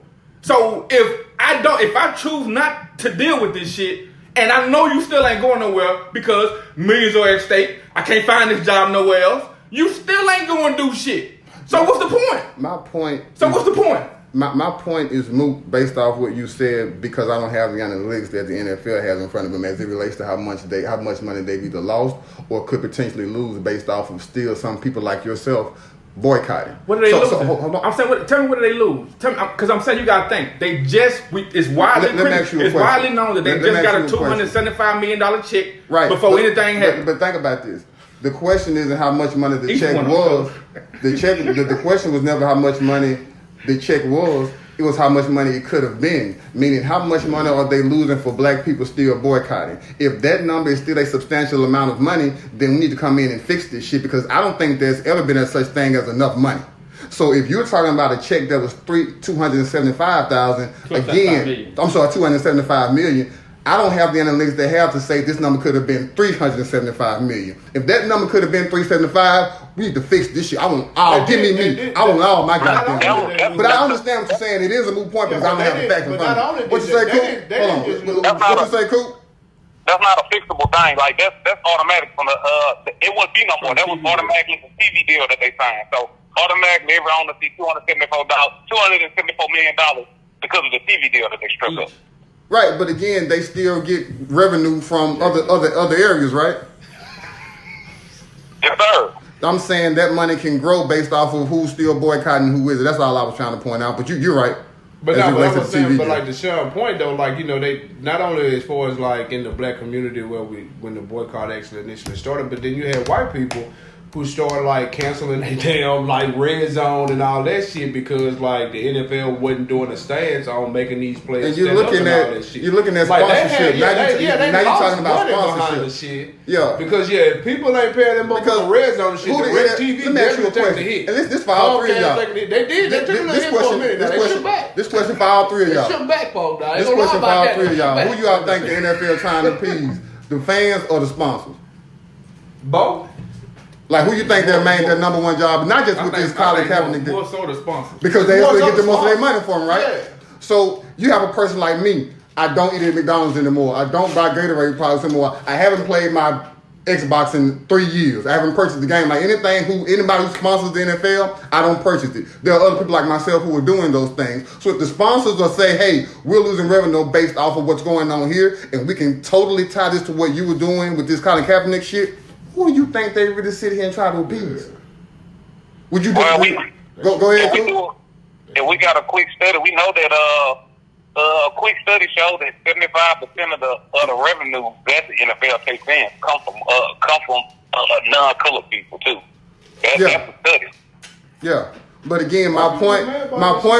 So if I choose not to deal with this shit, and I know you still ain't going nowhere because millions are at stake, I can't find this job nowhere else, you still ain't going to do shit. So what's the point? What's the point? My point is moot based off what you said, because I don't have the analytics that the NFL has in front of them as it relates to how much money they've either lost or could potentially lose based off of still some people like yourself boycotting. What do they lose? I'm saying, tell me what do they lose? Because I'm saying you got to think. It's widely known that they just got a $275 million check before anything happened. But think about this. The question isn't how much money the check was. The question was never how much money the check was. It was how much money it could have been. Meaning, how much money are they losing for black people still boycotting? If that number is still a substantial amount of money, then we need to come in and fix this shit, because I don't think there's ever been a such thing as enough money. So if you're talking about a check that was $275,000, $275 million, I don't have the analytics they have to say this number could have been $375 million. If that number could have been $375, we need to fix this shit. I want all my goddamn money. But I understand what you're saying. It is a moot point because I don't have the facts in front of me. What you say, Coop? Hold on. What you say, Coop? That's not a fixable thing. Like that's automatic from the. It wouldn't be no more. That was automatically the TV deal that they signed. So automatically, every owner see $274 million because of the TV deal that they struck up. Right, but again, they still get revenue from other areas, right? Yes, sir. I'm saying that money can grow based off of who's still boycotting and who is it. That's all I was trying to point out. But you're right. But I was saying, but like to Sean's point though, like, you know, they not only as far as like in the black community when the boycott actually initially started, but then you had white people who started like canceling their damn like red zone and all that shit because like the NFL wasn't doing a stance on making these players. And you're looking at sponsorship. Now you're talking about sponsorship. Yeah, because people ain't paying them because the red zone shit. The red TV. Let me ask you a question. And this for all three of y'all. They did. They took this question. This question for all three of y'all. They shook back, folks. This question for all three of y'all. Who you all think the NFL trying to appease? The fans or the sponsors? Both. Like, who you think their number one job, not just with this Colin Kaepernick, more so the sponsors, because they actually get the most of their money from, right? Yeah. So you have a person like me. I don't eat at McDonald's anymore. I don't buy Gatorade products anymore. I haven't played my Xbox in 3 years. I haven't purchased the game. Like anybody who sponsors the NFL, I don't purchase it. There are other people like myself who are doing those things. So if the sponsors will say, hey, we're losing revenue based off of what's going on here, and we can totally tie this to what you were doing with this Colin Kaepernick shit, who do you think they really sit here and try to appease? Would you go ahead, Coop? If we got a quick study, we know that A quick study showed that 75% of the revenue that the NFL takes in come from non-colored people too. That's a study. Yeah. But again, my point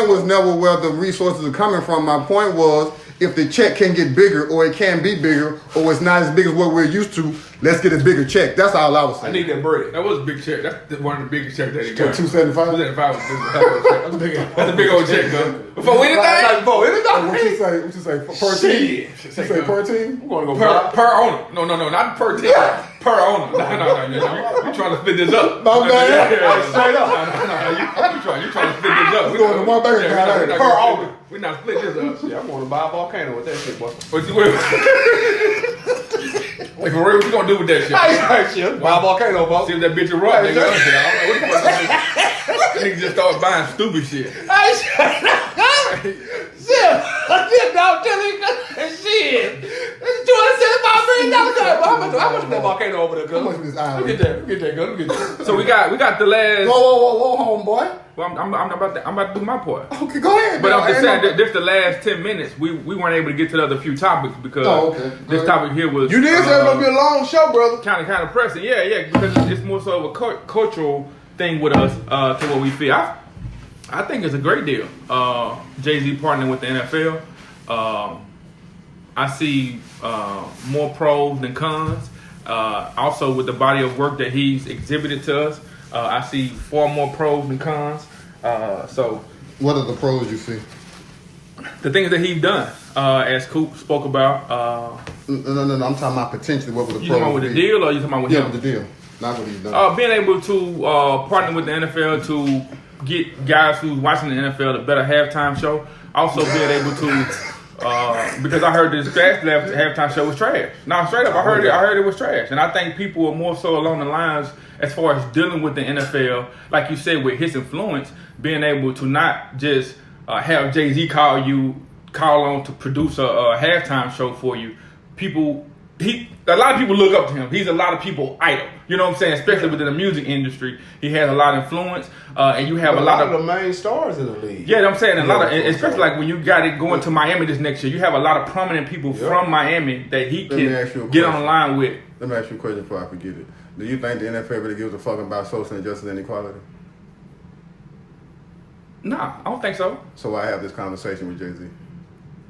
was never where the resources are coming from. My point was, if the check can get bigger, or it can be bigger, or it's not as big as what we're used to, let's get a bigger check. That's all I was saying. I need that bread. That was a big check. That's one of the biggest checks that he got. 275. 275 was that's a big old check, though. Before anything. Before anything. What you say? Per team? You say per team? I'm going to go per owner. No, not per team. Per owner. No. You trying to split this up? No, man. Straight up. No. You trying to split this up? We're going to one bank account per owner. We're not splitting this up. Yeah, I'm going to buy a volcano with that shit, boy. Wait, for real, what you gonna do with that shit? Shit, buy a volcano, boy. See if that bitch a rock, nigga. I don't know what the fuck that nigga just started buying stupid shit. Shit, dog, shit. It's $275 million. How much is that volcano over there, How much is this island? Look at that, gun. Look at that. So we got the last. Whoa, homeboy. Well, I'm about to do my part. Okay, go ahead. But I'm just saying, this the last 10 minutes. We weren't able to get to the other few topics because this topic here was. You did say it was gonna be a long show, brother. Kind of pressing, yeah, because it's more so of a cultural thing with us to what we feel. I think it's a great deal. Jay-Z partnering with the NFL. I see more pros than cons. Also, with the body of work that he's exhibited to us, I see far more pros than cons. So, what are the pros you see? The things that he's done, as Coop spoke about. No. I'm talking about potentially what was the pros. You talking about with the deal, or you talking about with him? Yeah, with the deal. Not what he's done. Being able to partner with the NFL to get guys who's watching the NFL a better halftime show. Also being able to, because I heard this last halftime show was trash. No, straight up, I heard it was trash. And I think people are more so along the lines as far as dealing with the NFL, like you said, with his influence, being able to not just have Jay-Z call on to produce a halftime show for you. A lot of people look up to him. He's a lot of people idol. You know what I'm saying? Especially within the music industry, he has a lot of influence, and you have a lot of the main stars in the league. Yeah, I'm saying a lot of, especially like when you got it going to Miami this next year, you have a lot of prominent people from Miami that he can get on the line with. Let me ask you a question before I forget it. Do you think the NFL really gives a fuck about social injustice and inequality? Nah, I don't think so. So why have this conversation with Jay-Z?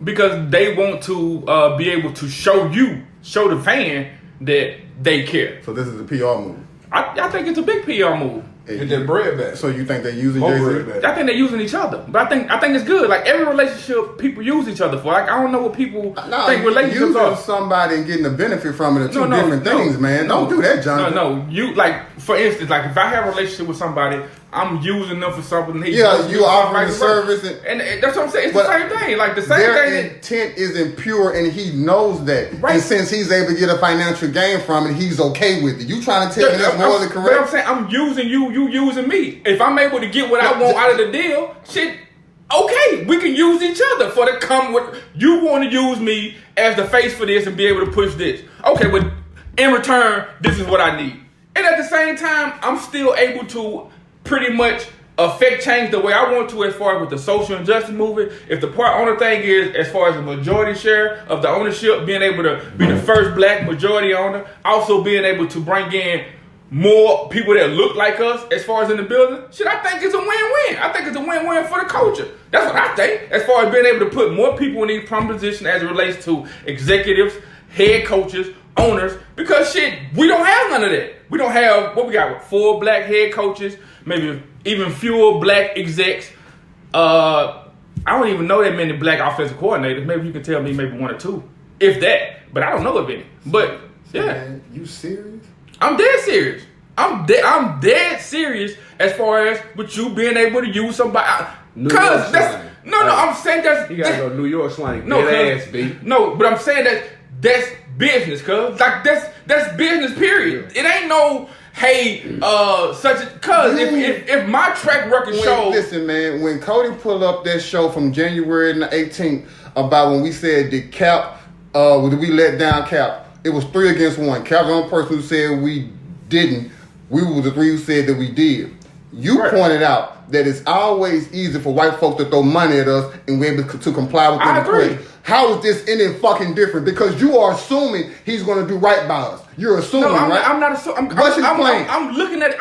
Because they want to be able to show the fan that they care. So this is a PR move. I think it's a big PR move. Get that bread back. So you think they're using Jay-Z? I think they're using each other, but I think it's good. Like every relationship, people use each other for. Like I don't know what people think relationships are. Using somebody and getting a benefit from it are two different things, man. Don't do that, Jonathan. No. You like, for instance, like if I have a relationship with somebody, I'm using them for something. You offering a service, and that's what I'm saying. It's the same thing. Like the same their thing. Intent isn't pure, and he knows that. Right. And since he's able to get a financial gain from it, he's okay with it. You trying to tell me that's more than correct? But I'm saying I'm using you using me. If I'm able to get what I want out of the deal, shit, okay, we can use each other for the come with. You want to use me as the face for this and be able to push this. Okay, but in return, this is what I need. And at the same time, I'm still able to pretty much affect change the way I want to as far as with the social injustice movement. If the part owner thing is as far as the majority share of the ownership, being able to be the first black majority owner, also being able to bring in more people that look like us as far as in the building, shit, I think it's a win-win. I think it's a win-win for the culture. That's what I think. As far as being able to put more people in these prominent positions as it relates to executives, head coaches, owners, because shit, we don't have none of that. We don't have, what we got, 4 black head coaches, maybe even fewer black execs. I don't even know that many black offensive coordinators. Maybe you can tell me maybe 1 or 2, if that. But I don't know of any. But yeah, Man, you serious? I'm dead serious. I'm dead serious as far as with you being able to use somebody. Cause that's I'm saying that's you gotta go New York slang. No, ass beat. No, but I'm saying that's business, cuz like that's business. Period. It ain't no cuz if my track record shows. Listen, man, when Cody pulled up that show from January the 18th about when we said the Cap, did we let down Cap? It was 3 against 1. Cap's the only person who said we didn't. We were the 3 who said that we did. You pointed out that it's always easy for white folks to throw money at us and we're able to comply with I the agree. request. How is this any fucking different? Because you are assuming he's going to do right by us. You're assuming, No, right? I'm not assuming. What's his plan? I'm looking at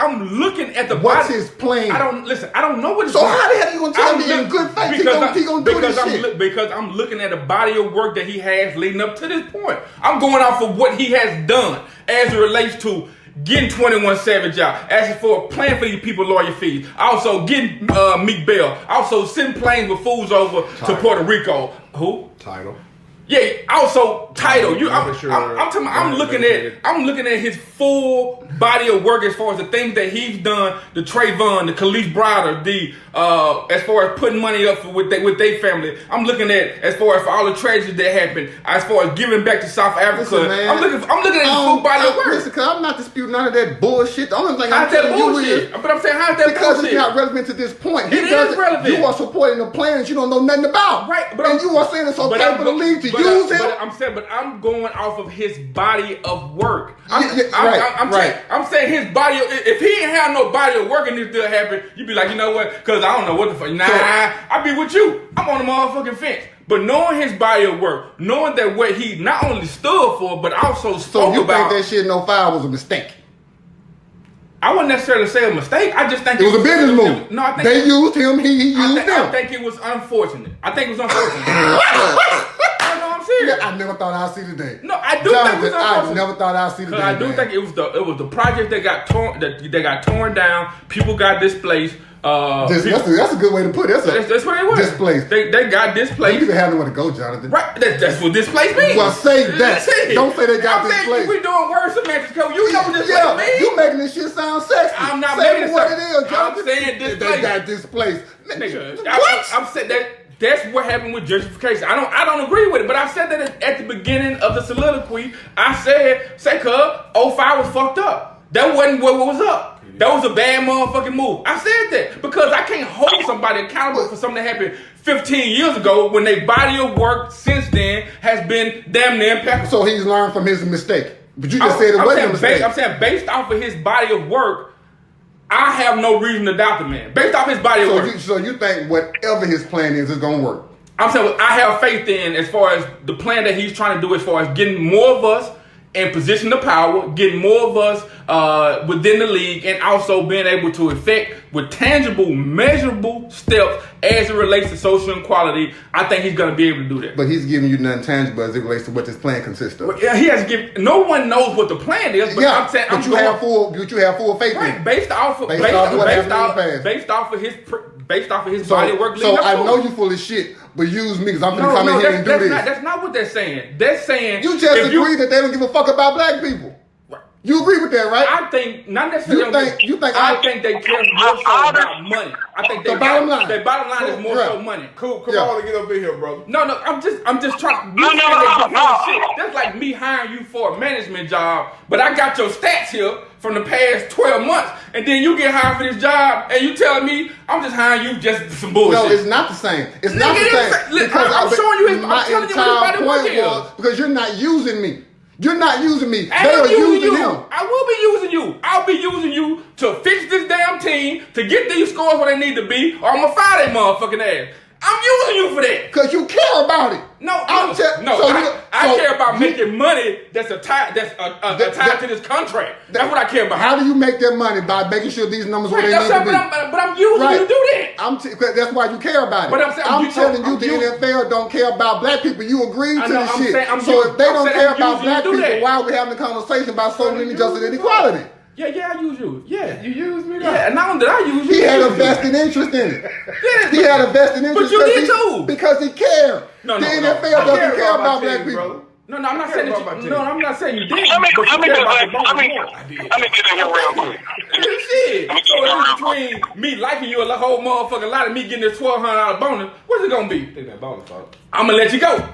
the What's body. his plan? I don't know what his So plan. how the hell you gonna tell me in good faith he gonna do this shit? Because I'm looking at the body of work that he has leading up to this point. I'm going off of what he has done as it relates to getting 21 Savage out, asking for a plan for these people lawyer fees, also getting Meek Bell, also sending planes with fools over to Puerto Rico. Who? Title. Yeah, also title. I'm looking at his full body of work as far as the things that he's done, the Trayvon, the Khalees Browder, the as far as putting money up with their family. I'm looking at as far as for all the tragedies that happened, as far as giving back to South Africa. Listen, man, I'm looking at his full body of work. Listen, cause I'm not disputing none of that bullshit. The only thing How's I'm that telling you bullshit? is But I'm saying, how's that because bullshit? it's not relevant to this point. It is relevant. You are supporting the plans you don't know nothing about. Right, and you are saying it's okay for the league to use him. But I'm going off of his body of work. I'm Right. saying his body. If he ain't have no body of work and this deal happened, you'd be like, you know what? Because I don't know what the fuck. Nah, I be with you. I'm on the motherfucking fence. But knowing his body of work, knowing that what he not only stood for, but also spoke So you about. think that shit no file was a mistake? I wouldn't necessarily say a mistake. I just think It was a business move. No, I think they used him. He used them. I think it was unfortunate. I know I'm serious. I never thought I'd see the day. No, I do Jonathan, think it was unfortunate. I never thought I'd see the day. I do man. think it was the project that got torn down. People got displaced. That's a good way to put it. That's what it was. Displaced. They got You displaced. even have nowhere to go, Jonathan. Right. That's what displaced means. Well, say that. That's it. Don't say they got I'm saying displaced. we doing word semantics, code. You know what displaced Yeah, means. you making this shit sound sexy. I'm not say making it what sound- it is, Jonathan. I'm saying They displaced. got displaced. Nigga, What? I'm saying that's what happened with gentrification. I don't agree with it, but I said that at the beginning of the soliloquy. I said, cuz 05 was fucked up. That wasn't what was up. That was a bad motherfucking move. I said that because I can't hold somebody accountable for something that happened 15 years ago when their body of work since then has been damn near impeccable. So he's learned from his mistake. But you just said it wasn't a mistake. I'm saying based off of his body of work, I have no reason to doubt the man. Based off his body of work. So you think whatever his plan is going to work? I'm saying I have faith in as far as the plan that he's trying to do as far as getting more of us in position of power, getting more of us within the league, and also being able to effect with tangible, measurable steps as it relates to social inequality. I think he's going to be able to do that. But he's giving you nothing tangible as it relates to what this plan consists of. But, yeah, he has given. No one knows what the plan is, but I'm saying you have full faith in it. based off of his body of work. So I know you full of shit, but use me because I'm going to come in here and do this. That's not what they're saying. They're saying You just agree that they don't give a fuck about black people. You agree with that, right? I think not necessarily. I think they care more so about money. I think the bottom line. Their bottom line is more so money. Cool, come on and get up in here, brother. No, I'm just trying. No. That's like me hiring you for a management job, but I got your stats here from the past 12 months, and then you get hired for this job, and you telling me I'm just hiring you just some bullshit. No, it's not the same. It's not the same. Look, I'm showing you. I'm telling you what his body work is. Because you're not using me. You're not using me. I They are using you. him. I will be using you. I'll be using you to fix this damn team, to get these scores where they need to be, or I'm gonna fire that motherfucking ass. I'm using you for that. Because you care about it. I care about making money that's tied to this contract. That's what I care about. How do you make that money? By making sure these numbers where they need to be. But I'm using you to do that. That's why you care about it. But I'm telling you, the NFL don't care about black people. You agreed to this shit. So if they don't care about black people, why are we having a conversation about social injustice and inequality? Yeah, I use you. Yeah. You use me, though. Yeah, and not only did I use you. He had a vested interest in it. Yeah, he had a vested interest. But you did too. Because he cared. No, the NFL doesn't care about black people. Bro. No, I'm not saying that you. No, I'm not saying you did. Let me but you get care about the in here real quick. Shit. So it's between me liking you a whole motherfucking lot and me getting this $1,200 bonus. What's it gonna be? Take that bonus, folks. I'm gonna let you go.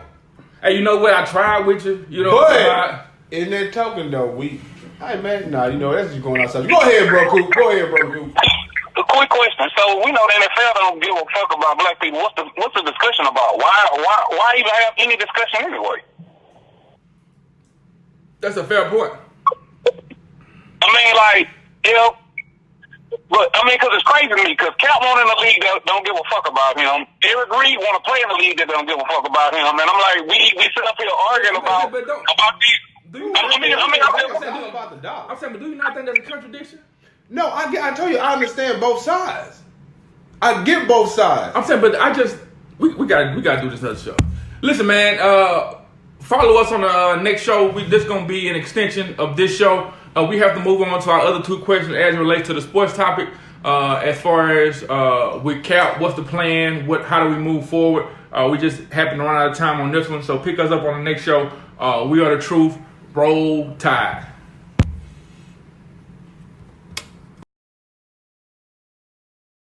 Hey, you know what? I tried with you. You know what I'm saying? In that token, though, hey, man, that's just going outside. Go ahead, bro, Coop. A quick question. So we know the NFL don't give a fuck about black people. What's the discussion about? Why even have any discussion anyway? That's a fair point. I mean, like, if But I mean, because it's crazy to me. Because Cap won in the league that don't give a fuck about him. Eric Reed want to play in the league that don't give a fuck about him. And I'm like, we sit up here arguing about these. I'm saying, but do you not think that's a contradiction? No, I told you I understand both sides. I get both sides. I'm saying, but we gotta do this other show. Listen, man, follow us on the next show. This gonna be an extension of this show. We have to move on to our other two questions as it relates to the sports topic. As far as with Cap, what's the plan? How do we move forward? We just happen to run out of time on this one, so pick us up on the next show. We are the truth. Roll Tide.